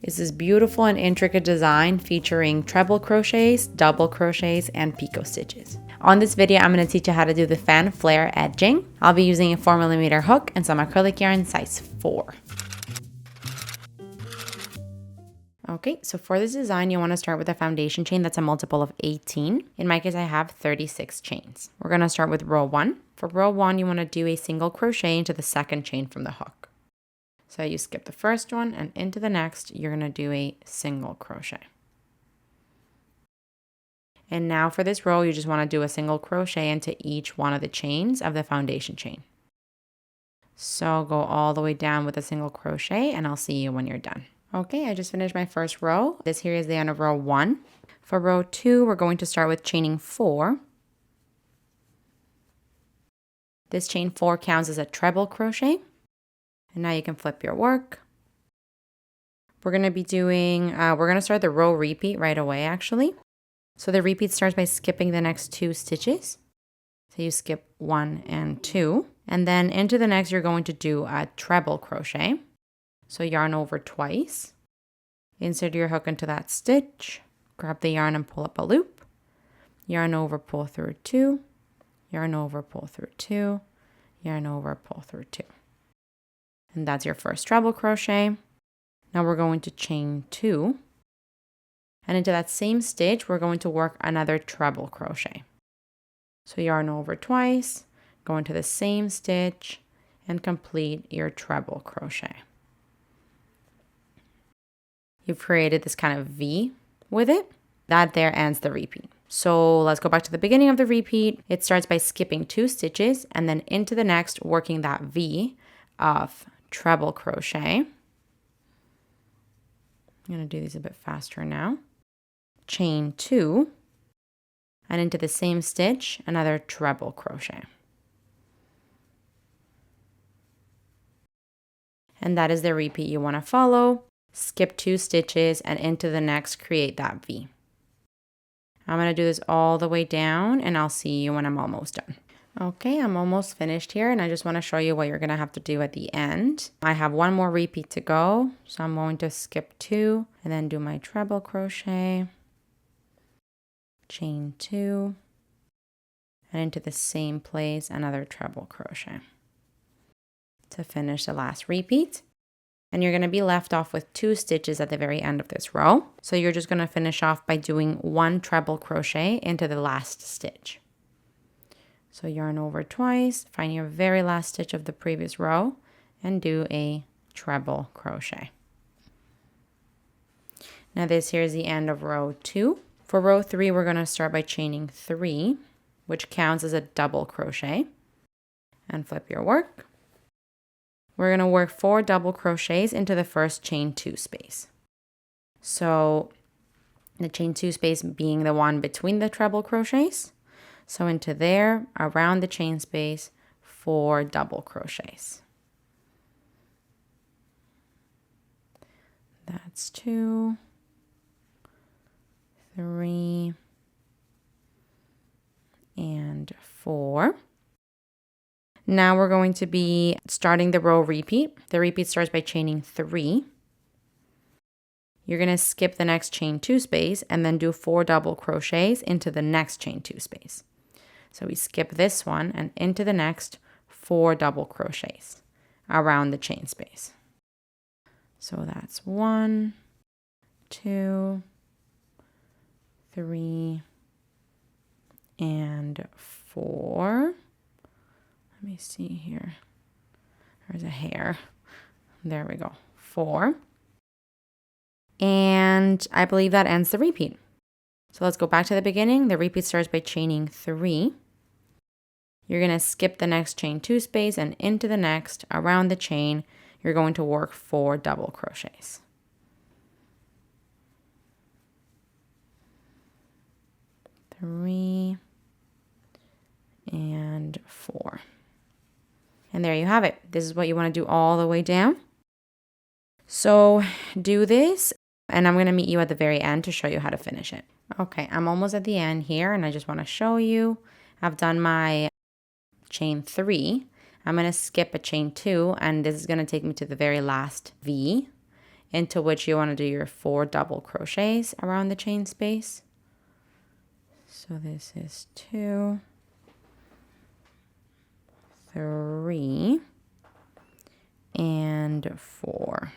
is this beautiful and intricate design featuring treble crochets, double crochets, and picot stitches. On this video, I'm going to teach you how to do the fan flare edging. I'll be using a 4mm hook and some acrylic yarn size 4. Okay, so for this design, you want to start with a foundation chain that's a multiple of 18. In my case, I have 36 chains. We're going to start with row 1. For row 1, you want to do a single crochet into the second chain from the hook. So you skip the first one and into the next, you're going to do a single crochet. And now for this row, you just want to do a single crochet into each one of the chains of the foundation chain. So go all the way down with a single crochet and I'll see you when you're done. Okay, I just finished my first row. This here is the end of row 1. For row 2, we're going to start with chaining 4. This chain 4 counts as a treble crochet. And now you can flip your work. We're going to be doing, we're going to start the row repeat right away actually. So the repeat starts by skipping the next 2 stitches. So you skip 1 and 2. And then into the next, you're going to do a treble crochet. So yarn over twice, insert your hook into that stitch, grab the yarn and pull up a loop, yarn over, pull through 2, yarn over, pull through 2, yarn over, pull through 2. And that's your first treble crochet. Now we're going to chain 2, and into that same stitch, we're going to work another treble crochet. So yarn over twice, go into the same stitch, and complete your treble crochet. You've created this kind of V with it. That there ends the repeat. So let's go back to the beginning of the repeat. It starts by skipping 2 stitches and then into the next working that V of treble crochet. I'm going to do these a bit faster now. Chain 2 and into the same stitch, another treble crochet. And that is the repeat you want to follow. Skip 2 stitches and into the next create that V. I'm going to do this all the way down and I'll see you when I'm almost done. Okay, I'm almost finished here and I just want to show you what you're going to have to do at the end. I have one more repeat to go, so I'm going to skip 2 and then do my treble crochet, chain 2, and into the same place another treble crochet to finish the last repeat. And you're going to be left off with 2 stitches at the very end of this row. So you're just going to finish off by doing 1 treble crochet into the last stitch. So yarn over twice, find your very last stitch of the previous row, and do a treble crochet. Now this here is the end of row 2. For row 3, we're going to start by chaining 3, which counts as a double crochet. And flip your work. We're going to work 4 double crochets into the first chain 2 space. So the chain 2 space being the one between the treble crochets. So into there, around the chain space, 4 double crochets. That's 2, 3, and 4. Now we're going to be starting the row repeat. The repeat starts by chaining 3. You're going to skip the next chain 2 space and then do 4 double crochets into the next chain 2 space. So we skip this one and into the next 4 double crochets around the chain space. So that's 1, 2, 3, and 4. Let me see here. There's a hair. There we go. 4. And I believe that ends the repeat. So let's go back to the beginning. The repeat starts by chaining 3. You're going to skip the next chain 2 space and into the next, around the chain, you're going to work 4 double crochets. 3 and 4. And there you have it. This is what you want to do all the way down. So do this, and I'm going to meet you at the very end to show you how to finish it. Okay, I'm almost at the end here, and I just want to show you. I've done my chain 3. I'm going to skip a chain 2, and this is going to take me to the very last V into which you want to do your 4 double crochets around the chain space. So this is 2, 3, and 4.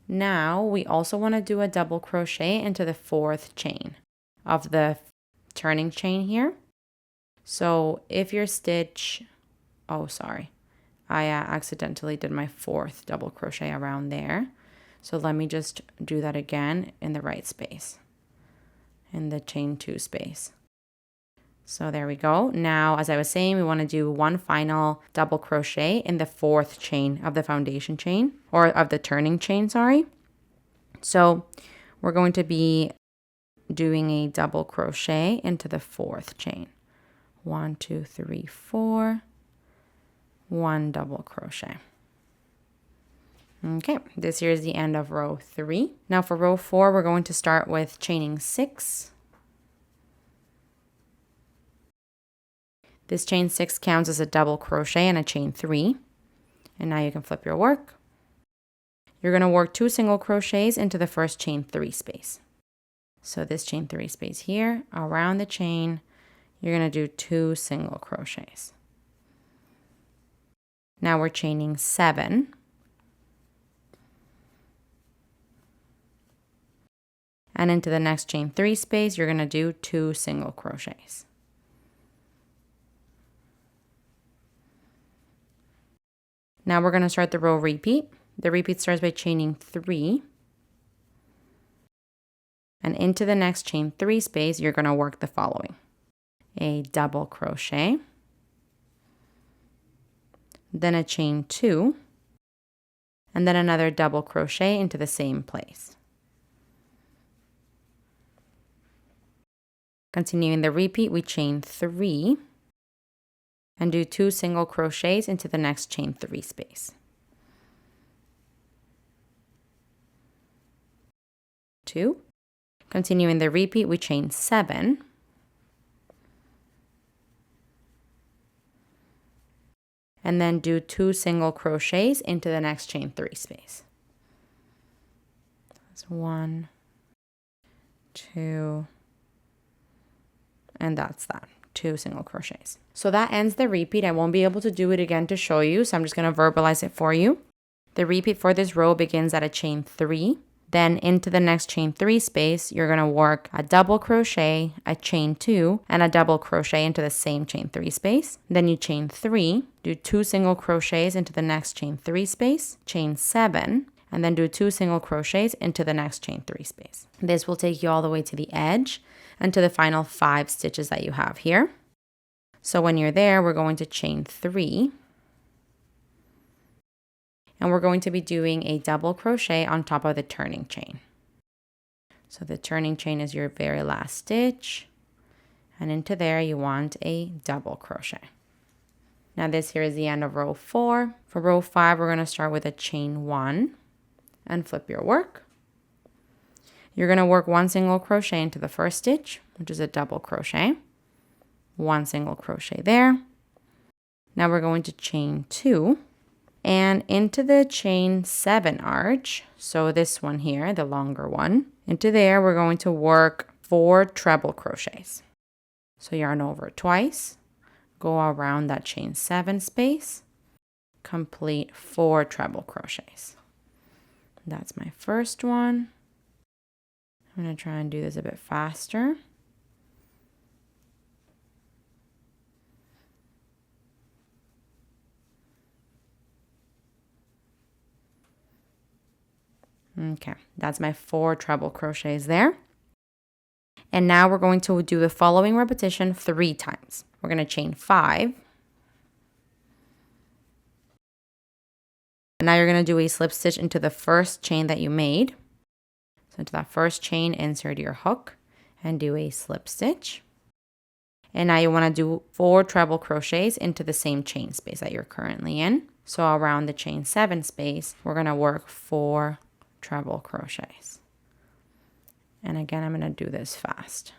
Now we also want to do a double crochet into the 4th chain of the turning chain here. So if your stitch, oh sorry, I accidentally did my 4th double crochet around there. So let me just do that again in the right space, in the chain 2 space. So there we go. Now, as I was saying, we want to do one final double crochet in the 4th chain of the foundation chain, or of the turning chain, sorry. So we're going to be doing a double crochet into the 4th chain. 1, 2, 3, 4, 1 double crochet. Okay, this here is the end of row 3. Now for row 4, we're going to start with chaining 6. This chain 6 counts as a double crochet and a chain 3. And now you can flip your work. You're going to work 2 single crochets into the first chain 3 space. So this chain 3 space here, around the chain, you're going to do 2 single crochets. Now we're chaining 7. And into the next chain 3 space, you're going to do 2 single crochets. Now we're going to start the row repeat. The repeat starts by chaining 3. And into the next chain 3 space, you're going to work the following. A double crochet, then a chain 2, and then another double crochet into the same place. Continuing the repeat, we chain 3 and do 2 single crochets into the next chain 3 space. 2. Continuing the repeat, we chain 7. And then do 2 single crochets into the next chain 3 space. That's 1, 2, and that's that. 2 single crochets. So that ends the repeat. I won't be able to do it again to show you, so I'm just going to verbalize it for you. The repeat for this row begins at a chain 3. Then into the next chain 3 space, you're going to work a double crochet, a chain 2, and a double crochet into the same chain 3 space. Then you chain 3, do 2 single crochets into the next chain 3 space, chain 7, and then do 2 single crochets into the next chain 3 space. This will take you all the way to the edge and to the final 5 stitches that you have here. So when you're there, we're going to chain 3. And we're going to be doing a double crochet on top of the turning chain. So the turning chain is your very last stitch. And into there, you want a double crochet. Now this here is the end of row 4. For row 5, we're going to start with a chain 1 and flip your work. You're going to work 1 single crochet into the first stitch, which is a double crochet. 1 single crochet there. Now we're going to chain 2 and into the chain 7 arch. So this one here, the longer one. Into there, we're going to work 4 treble crochets. So yarn over twice, go around that chain 7 space, complete 4 treble crochets. That's my first one. I'm going to try and do this a bit faster. Okay, that's my 4 treble crochets there. And now we're going to do the following repetition 3 times. We're going to chain 5. And now you're going to do a slip stitch into the first chain that you made. So into that first chain, insert your hook and do a slip stitch. And now you want to do 4 treble crochets into the same chain space that you're currently in. So around the chain 7 space, we're going to work 4 treble crochets. And again, I'm going to do this fast.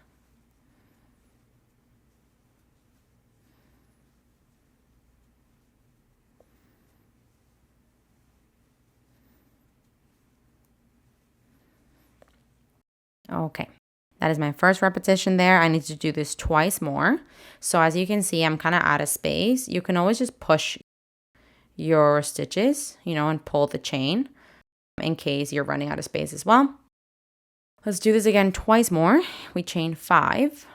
Okay, that is my first repetition there. I need to do this twice more. So as you can see, I'm kind of out of space. You can always just push your stitches, and pull the chain in case you're running out of space as well. Let's do this again twice more. We chain 5.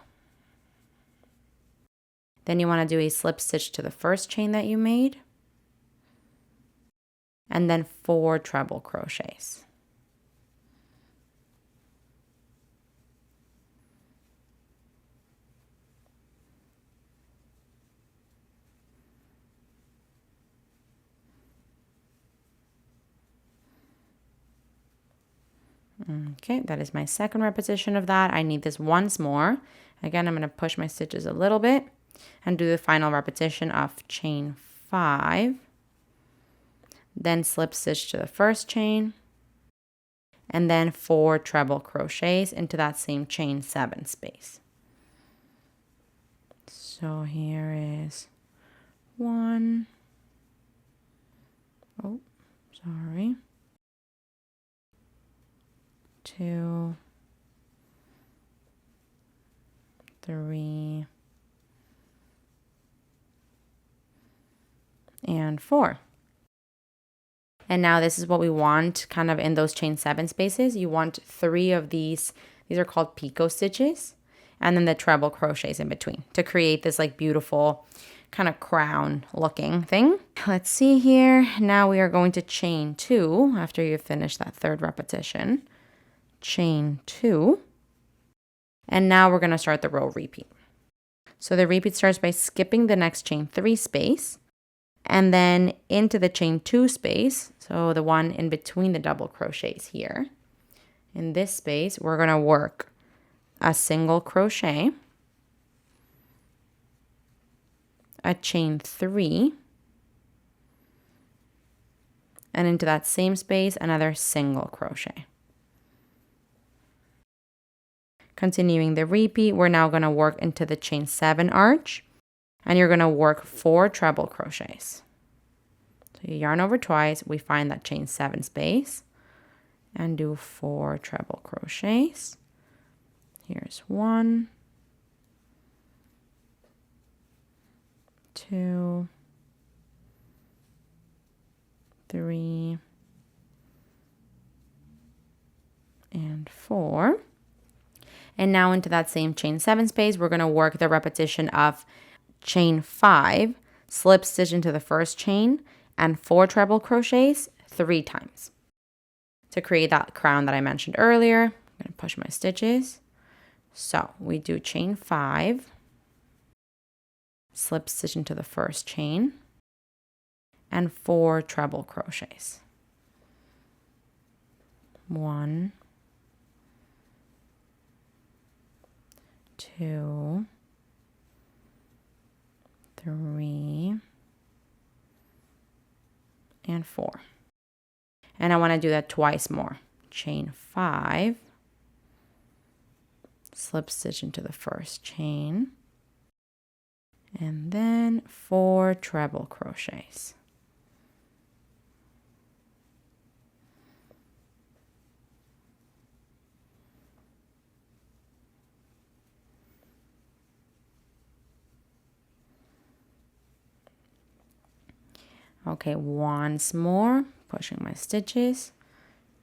Then you want to do a slip stitch to the first chain that you made. And then 4 treble crochets. Okay, that is my second repetition of that. I need this once more. Again, I'm going to push my stitches a little bit and do the final repetition of chain 5. Then slip stitch to the first chain. And then 4 treble crochets into that same chain 7 space. So here is 1. Oh, sorry. 2, 3, and 4. And now this is what we want kind of in those chain 7 spaces. You want 3 of these. These are called picot stitches. And then the treble crochets in between to create this like beautiful kind of crown looking thing. Let's see here. Now we are going to chain 2 after you finish that third repetition. Chain 2. And now we're going to start the row repeat. So the repeat starts by skipping the next chain 3 space and then into the chain 2 space, so the one in between the double crochets here. In this space, we're going to work a single crochet, a chain 3, and into that same space, another single crochet. Continuing the repeat, we're now going to work into the chain 7 arch, and you're going to work 4 treble crochets. So you yarn over twice, we find that chain 7 space, and do 4 treble crochets. Here's 1, 2, 3, and 4. And now into that same chain 7 space, we're going to work the repetition of chain 5, slip stitch into the first chain, and 4 treble crochets 3 times to create that crown that I mentioned earlier. I'm going to push my stitches. So we do chain 5, slip stitch into the first chain, and 4 treble crochets. 1, 2, 3, and 4. And I want to do that twice more. Chain 5, slip stitch into the first chain, and then 4 treble crochets. Okay, once more, pushing my stitches,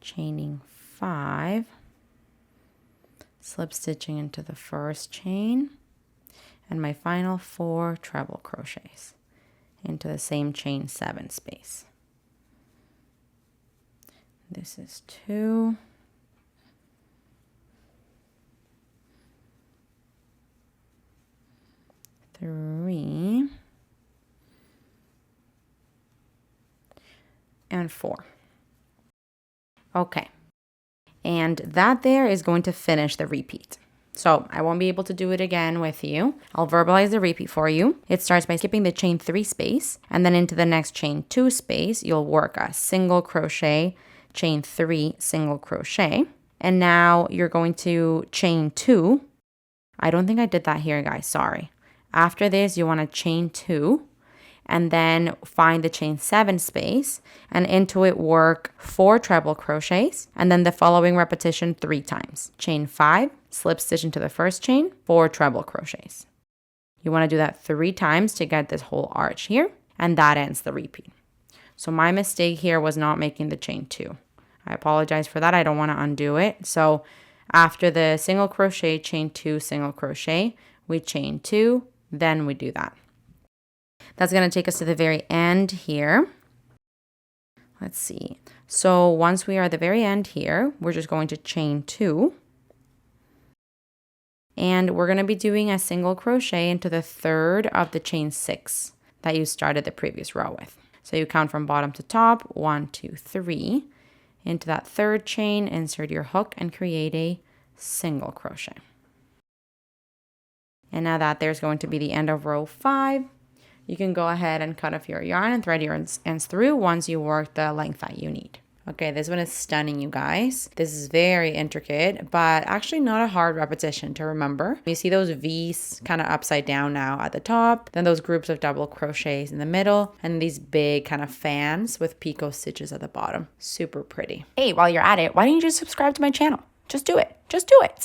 chaining 5, slip stitching into the first chain, and my final 4 treble crochets into the same chain 7 space. This is 2, 3, and 4. Okay, and that there is going to finish the repeat. So I won't be able to do it again with you. I'll verbalize the repeat for you. It starts by skipping the chain 3 space, and then into the next chain 2 space, you'll work a single crochet, chain 3, single crochet, and now you're going to chain 2. I don't think I did that here, guys, sorry. After this, you want to chain 2, and then find the chain 7 space, and into it work 4 treble crochets, and then the following repetition 3 times. Chain 5, slip stitch into the first chain, 4 treble crochets. You want to do that 3 times to get this whole arch here, and that ends the repeat. So my mistake here was not making the chain 2. I apologize for that. I don't want to undo it. So after the single crochet, chain 2, single crochet, we chain 2, then we do that. That's going to take us to the very end here. Let's see. So once we are at the very end here, we're just going to chain 2. And we're going to be doing a single crochet into the third of the chain 6 that you started the previous row with. So you count from bottom to top, 1, 2, 3. Into that third chain, insert your hook and create a single crochet. And now that there's going to be the end of row 5, you can go ahead and cut off your yarn and thread your ends through once you work the length that you need. Okay, this one is stunning, you guys. This is very intricate, but actually not a hard repetition to remember. You see those V's kind of upside down now at the top, then those groups of double crochets in the middle, and these big kind of fans with picot stitches at the bottom. Super pretty. Hey, while you're at it, why don't you just subscribe to my channel? Just do it. Just do it.